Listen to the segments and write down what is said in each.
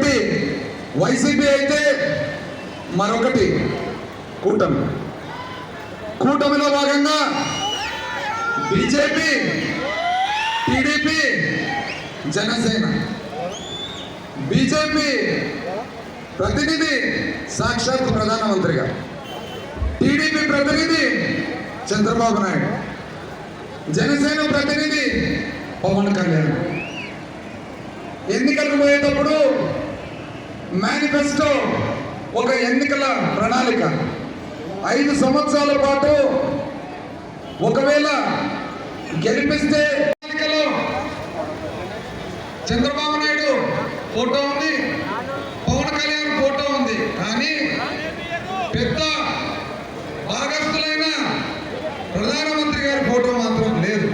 ఒకటి వైసీపీ అయితే మరొకటి కూటమి. కూటమిలో భాగంగా బీజేపీ, టీడీపీ, జనసేన. బీజేపీ ప్రతినిధి సాక్షాత్ ప్రధానమంత్రిగా, టీడీపీ ప్రతినిధి చంద్రబాబు నాయుడు, జనసేన ప్రతినిధి పవన్ కళ్యాణ్. ఎన్నికలకు పోయేటప్పుడు మేనిఫెస్టో ఒక ఎన్నికల ప్రణాళిక 5 సంవత్సరాల పాటు ఒకవేళ గెలిపిస్తే చంద్రబాబు నాయుడు ఫోటో ఉంది, పవన్ కళ్యాణ్ ఫోటో ఉంది, కానీ పెద్ద భాగస్థులైన ప్రధానమంత్రి గారి ఫోటో మాత్రం లేదు.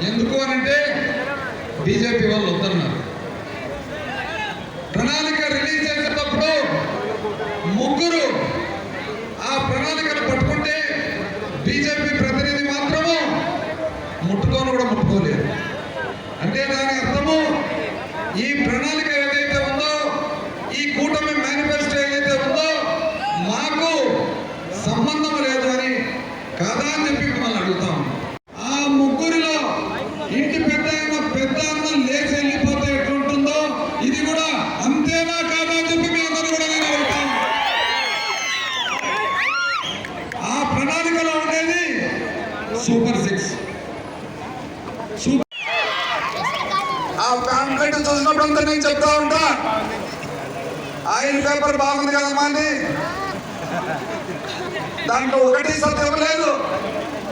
ఎందుకు అనంటే బీజేపీ వాళ్ళు వద్దన్నారు. ప్రణాళిక రిలీజ్ చేసేటప్పుడు ముగ్గురు ఆ ప్రణాళికను పట్టుకుంటే బీజేపీ ప్రతినిధి మాత్రము ముట్టుకోలేదు. అంటే దాని అర్థము ఈ ప్రణాళిక ఏదైతే ఉందో, ఈ కూటమి మేనిఫెస్టో ఏదైతే ఉందో మాకు సంబంధం లేదు అని కాదా అని చెప్పి మిమ్మల్ని అడుగుతాం. ఆ ముగ్గురిలో ఇంటి పెద్ద అన్న లేచి వెళ్ళిపోతే ఎట్లుంటుందో ఇది కూడా అంతేనా కాదా అని చెప్పి మీ అందరూ కూడా నేను అడుగుతాం. ఆ ప్రణాళికలో ఉండేది సూపర్ 6. ఆ ప్యాంప్లెట్ చూసినప్పుడు అంతా నేను చెప్తా ఉంటా, ఆయిల్ పేపర్ బాగుంది కదమ్మా అని. దాంట్లో ఒకటి సత్యం లేదు,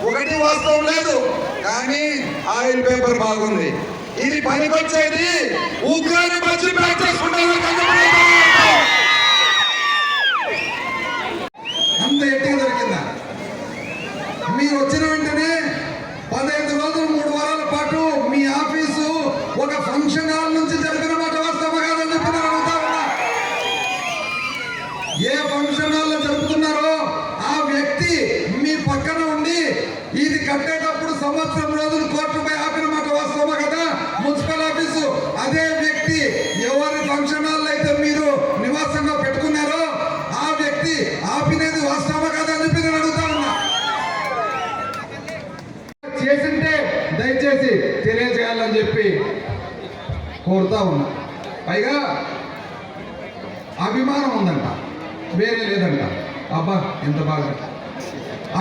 ఒకటి వాస్తవం లేదు, కానీ ఆయిల్ పేపర్ బాగుంది. ఇది పనికొచ్చేది ఉగ్రాన్ని మంచి ప్యాక్ చేసుకుంటారు. అంత ఎట్టిగా దొరికిందా? మీరు వచ్చిన వెంటనే 15 రోజులు 3 వారాల పాటు మీ ఆఫీసు ఒక ఫంక్షన్ హాల్ నుంచి జరిగిన మాట వాస్తవం కాదని చెప్పి నేను అడుగుతా ఉన్నా. ఏ ఫంక్షన్ హాల్లో జరుపుతున్నారో ఆ వ్యక్తి మీ పక్కన ఉండి ఇది కట్టేటప్పుడు సంవత్సరం రోజులు కోర్టుపై ఆపిన మాట వాస్తవమా కదా? మున్సిపల్ ఆఫీసు అదే వ్యక్తి ఎవరి ఫంక్షన్ హాల్ అయితే మీరు నివాసంగా పెట్టుకున్నారో ఆ వ్యక్తి ఆపినది వాస్తవమా కదా అని చెప్పి నేను అడుగుతా ఉన్నా. చేసింటే దయచేసి తెలియజేయాలని చెప్పి కోరుతా ఉన్నా. పైగా అభిమానం ఉందంట, వేరే లేదంట. అబ్బా ఎంత బాగా!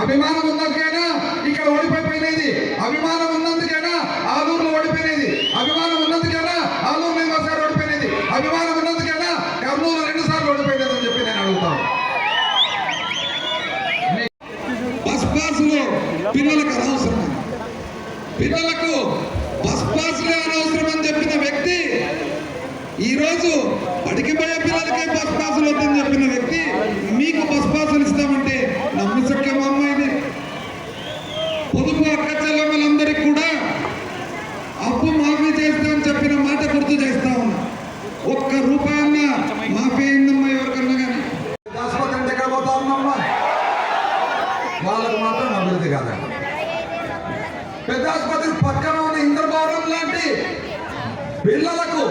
అభిమానం ఉన్నందుకైనా ఇక్కడ ఓడిపోయిపోయినది, అభిమానం ఉన్నందుకైనా ఆలూరులో ఓడిపోయినది, అభిమానం ఉన్నందుకైనా ఆలూరు ఇంకోసారి ఓడిపోయినది, అభిమానం ఉన్నందుకైనా కర్నూలు 2 సార్లు ఓడిపోయినది అని చెప్పి నేను అడుగుతాను. బస్ పాసులు పిల్లలకు అనవసరం, పిల్లలకు బస్ పాసులే అనవసరం అని చెప్పిన వ్యక్తి ఈరోజు బడికి పోయే పిల్లలకే బస్ పాసులు వద్దని చెప్పిన వ్యక్తి మీకు బస్ పాసులు ఇస్తామంటే నమ్మశక్యమా అమ్మాయిది? పొదుపు అక్క చెల్లెమ్మలందరికీ కూడా అప్పు మాఫీ చేస్తామని చెప్పిన మాట గుర్తు చేస్తా ఉన్నా. ₹1 మాఫీ అయిందమ్మా ఎవరికన్నా కానీ. ఆసుపత్రి అంటే ఎక్కడ పోతా ఉన్నామ్మా? వాళ్ళకు మాత్రం అభివృద్ధి కాదండి. పెద్ద ఆసుపత్రి పక్కన ఉన్న ఇంద్రభవనం లాంటి పిల్లలకు,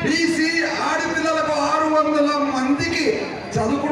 బీసీ ఆడపిల్లలకు 600 మందికి చదువు